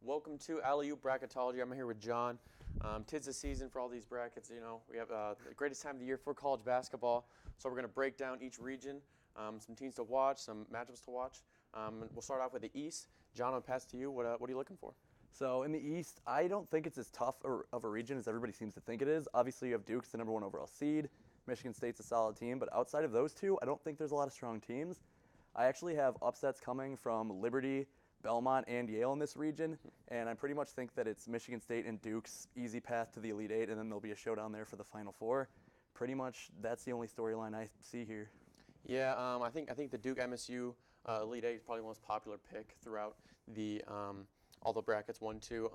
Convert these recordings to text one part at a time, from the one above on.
Welcome to Alley-Oop Bracketology. I'm here with John. Tis the season for all these brackets. You know, we have the greatest time of the year for college basketball. So we're going to break down each region, some teams to watch, some matchups to watch. We'll start off with the East. John, I'll pass to you. What are you looking for? So in the East, I don't think it's as tough of a region as everybody seems to think it is. Obviously, you have Duke's the #1 overall seed. Michigan State's a solid team. But outside of those two, I don't think there's a lot of strong teams. I actually have upsets coming from Liberty, Belmont, and Yale in this region. And I pretty much think that it's Michigan State and Duke's easy path to the Elite Eight, and then there'll be a showdown there for the Final Four. Pretty much that's the only storyline I see here. Yeah, I think the Duke MSU Elite Eight is probably the most popular pick throughout the all the brackets 1, 2.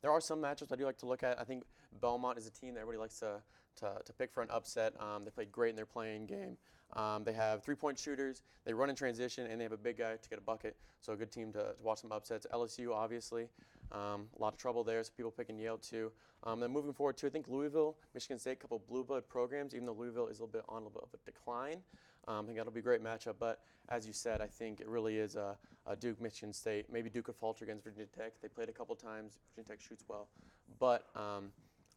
There are some matchups I do like to look at. I think Belmont is a team that everybody likes to pick for an upset. They played great in their playing game. They have three-point shooters. They run in transition, and they have a big guy to get a bucket. So a good team to watch some upsets. LSU, obviously, a lot of trouble there. So people picking Yale too. Then moving forward to, I think Louisville, Michigan State, a couple blue blood programs. Even though Louisville is a little bit of a decline, I think that'll be a great matchup. But as you said, I think it really is a Duke, Michigan State. Maybe Duke could falter against Virginia Tech. They played a couple times. Virginia Tech shoots well, but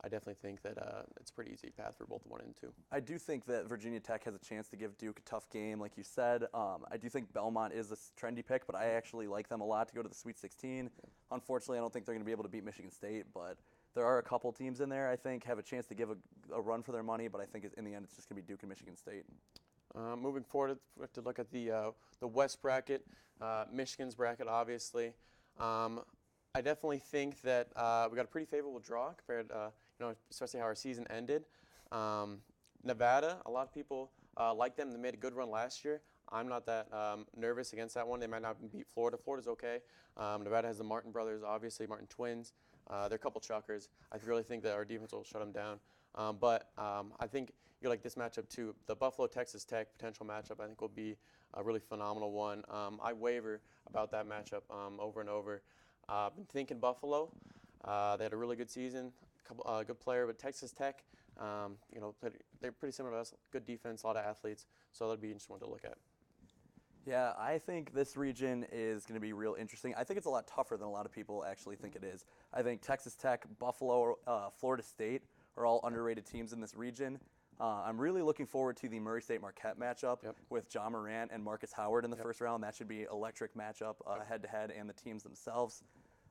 I definitely think that it's a pretty easy path for both 1 and 2. I do think that Virginia Tech has a chance to give Duke a tough game, like you said. I do think Belmont is a trendy pick, but I actually like them a lot to go to the Sweet 16. Unfortunately, I don't think they're going to be able to beat Michigan State, but there are a couple teams in there I think have a chance to give a run for their money, but I think in the end it's just going to be Duke and Michigan State. Moving forward, we have to look at the West bracket, Michigan's bracket, obviously. I definitely think that we got a pretty favorable draw compared, especially how our season ended. Nevada, a lot of people like them. They made a good run last year. I'm not that nervous against that one. They might not beat Florida. Florida's okay. Nevada has the Martin brothers, obviously, Martin twins. They're a couple chuckers. I really think that our defense will shut them down. But I think you like this matchup too. The Buffalo-Texas Tech potential matchup I think will be a really phenomenal one. I waver about that matchup over and over. Been thinking Buffalo. They had a really good season, good player, but Texas Tech, they're pretty similar to us. Good defense, a lot of athletes, so that'll be an interesting one to look at. Yeah, I think this region is going to be real interesting. I think it's a lot tougher than a lot of people actually think it is. I think Texas Tech, Buffalo, Florida State are all underrated teams in this region. I'm really looking forward to the Murray State-Marquette matchup with John Morant and Marcus Howard in the first round. That should be an electric matchup head-to-head and the teams themselves.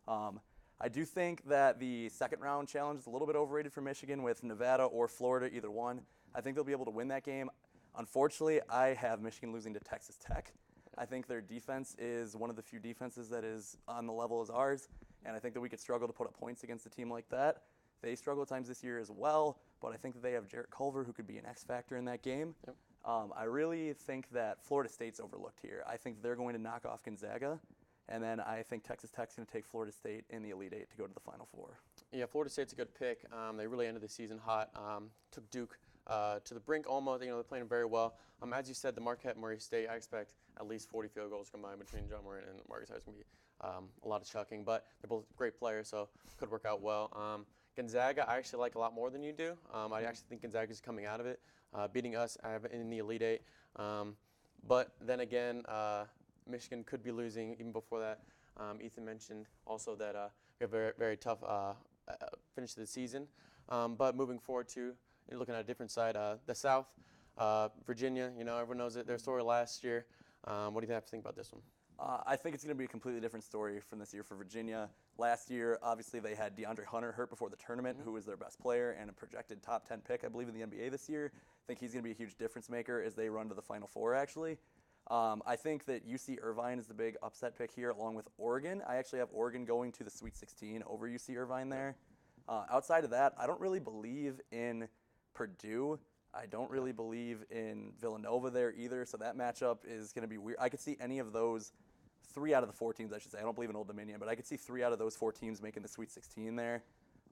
I do think that the second round challenge is a little bit overrated for Michigan with Nevada or Florida, either one. I think they'll be able to win that game. Unfortunately, I have Michigan losing to Texas Tech. I think their defense is one of the few defenses that is on the level as ours, and I think that we could struggle to put up points against a team like that. They struggle at times this year as well, but I think that they have Jarrett Culver, who could be an X factor in that game. Yep. I really think that Florida State's overlooked here. I think they're going to knock off Gonzaga, and then I think Texas Tech's going to take Florida State in the Elite Eight to go to the Final Four. Yeah, Florida State's a good pick. They really ended the season hot. Took Duke to the brink almost. They're playing very well. As you said, the Marquette Murray State, I expect at least 40 field goals combined between John Morant and Marcus Howard. It's going to be a lot of chucking, but they're both great players, so could work out well. Gonzaga, I actually like a lot more than you do. I actually think Gonzaga's coming out of it, beating us in the Elite Eight. But then again, Michigan could be losing even before that. Ethan mentioned also that we have a very, very tough finish to the season. But moving forward to looking at a different side, the South, Virginia, everyone knows their story last year. What do you have to think about this one? I think it's going to be a completely different story from this year for Virginia. Last year, obviously, they had DeAndre Hunter hurt before the tournament, who was their best player and a projected top 10 pick, I believe, in the NBA this year. I think he's going to be a huge difference maker as they run to the Final Four, actually. I think that UC Irvine is the big upset pick here, along with Oregon. I actually have Oregon going to the Sweet 16 over UC Irvine there. Outside of that, I don't really believe in Purdue. I don't really believe in Villanova there either, so that matchup is going to be weird. I could see any of those 3 out of the 4 teams, I should say. I don't believe in Old Dominion, but I could see 3 out of those 4 teams making the Sweet 16 there.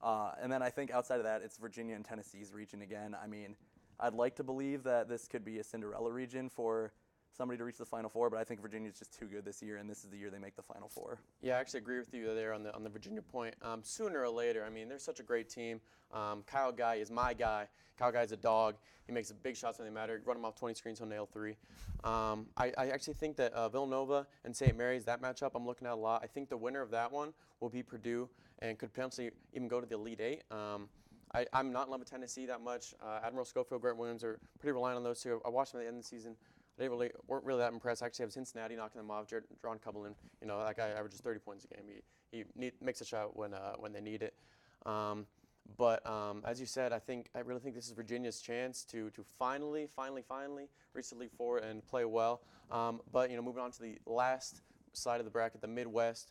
And then I think outside of that, it's Virginia and Tennessee's region again. I mean, I'd like to believe that this could be a Cinderella region for somebody to reach the Final Four, but I think Virginia's just too good this year, and this is the year they make the Final Four. Yeah, I actually agree with you there on the Virginia point. Sooner or later, I mean, they're such a great team. Kyle Guy is my guy. Kyle Guy's a dog. He makes big shots when they matter. Run him off 20 screens, he'll nail 3. I actually think that Villanova and St. Mary's, that matchup, I'm looking at a lot. I think the winner of that one will be Purdue and could potentially even go to the Elite Eight. I'm not in love with Tennessee that much. Admiral Schofield, Grant Williams are pretty reliant on those two. I watched them at the end of the season. They weren't really that impressed. I actually have Cincinnati knocking them off. John Cumberland, that guy averages 30 points a game. He makes a shot when they need it. But as you said, I really think this is Virginia's chance to finally reach the Elite Four and play well. But moving on to the last side of the bracket, the Midwest.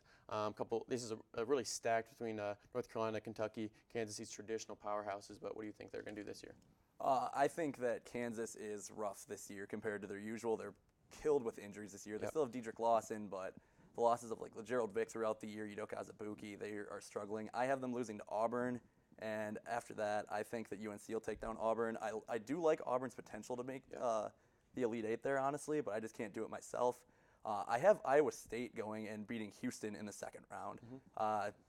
This is a really stacked between North Carolina, Kentucky, Kansas, these traditional powerhouses. But what do you think they're going to do this year? I think that Kansas is rough this year compared to their usual. They're killed with injuries this year. They still have Dedrick Lawson, but the losses of Gerald Vick throughout the year, Udoka Azubuike, they are struggling. I have them losing to Auburn, and after that, I think that UNC will take down Auburn. I do like Auburn's potential to make the Elite Eight there, honestly, but I just can't do it myself. I have Iowa State going and beating Houston in the second round.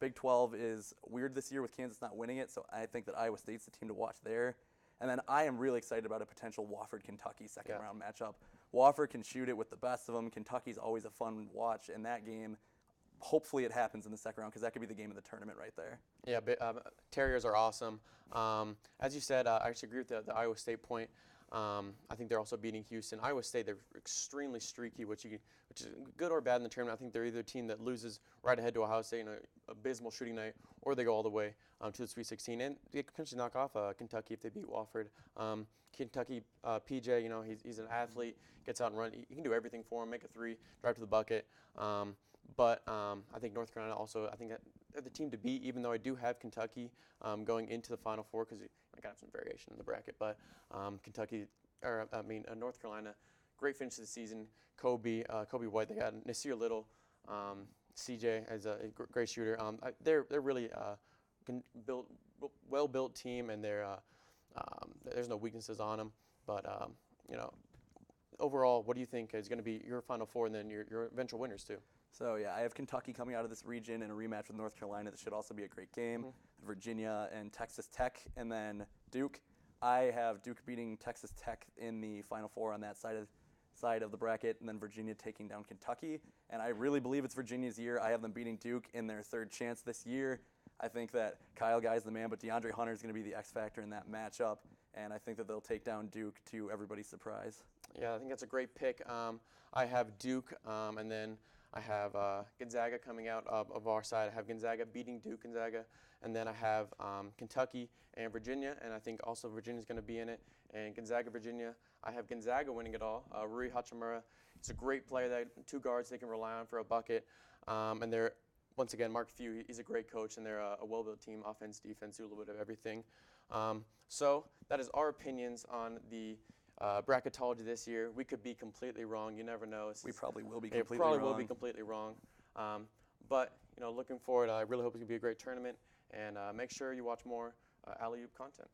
Big 12 is weird this year with Kansas not winning it, so I think that Iowa State's the team to watch there. And then I am really excited about a potential Wofford-Kentucky second-round matchup. Wofford can shoot it with the best of them. Kentucky's always a fun watch in that game. Hopefully it happens in the second round because that could be the game of the tournament right there. Yeah, Terriers are awesome. As you said, I actually agree with the Iowa State point. I think they're also beating Houston. Iowa State, they're extremely streaky, which is good or bad in the tournament. I think they're either a team that loses right ahead to Ohio State in an abysmal shooting night, or they go all the way to the Sweet 16. And they could potentially knock off Kentucky if they beat Wofford. Kentucky, PJ, he's an athlete, gets out and run. He can do everything for him, make a 3, drive to the bucket. But I think North Carolina also, I think that they're the team to beat, even though I do have Kentucky going into the Final Four because I got some variation in the bracket. But North Carolina, great finish to the season. Kobe White, they got Nasir Little, CJ as a great shooter. They're really well-built team, and there's no weaknesses on them. But overall, what do you think is going to be your Final Four and then your eventual winners too? So, yeah, I have Kentucky coming out of this region in a rematch with North Carolina. That should also be a great game. Virginia and Texas Tech, and then Duke. I have Duke beating Texas Tech in the Final Four on that side of the bracket, and then Virginia taking down Kentucky. And I really believe it's Virginia's year. I have them beating Duke in their third chance this year. I think that Kyle Guy's the man, but DeAndre Hunter is going to be the X factor in that matchup, and I think that they'll take down Duke to everybody's surprise. Yeah, I think that's a great pick. I have Duke, and then I have Gonzaga coming out of our side. I have Gonzaga beating Duke Gonzaga. And then I have Kentucky and Virginia, and I think also Virginia's going to be in it. And Gonzaga, Virginia, I have Gonzaga winning it all. Rui Hachimura, he's a great player. That 2 guards they can rely on for a bucket. And they're, once again, Mark Few, he's a great coach, and they're a well-built team, offense, defense, do a little bit of everything. So that is our opinions on the bracketology this year. We could be completely wrong. You never know. We probably will be completely wrong. But looking forward, I really hope it's going to be a great tournament. And make sure you watch more Alley-Oop content.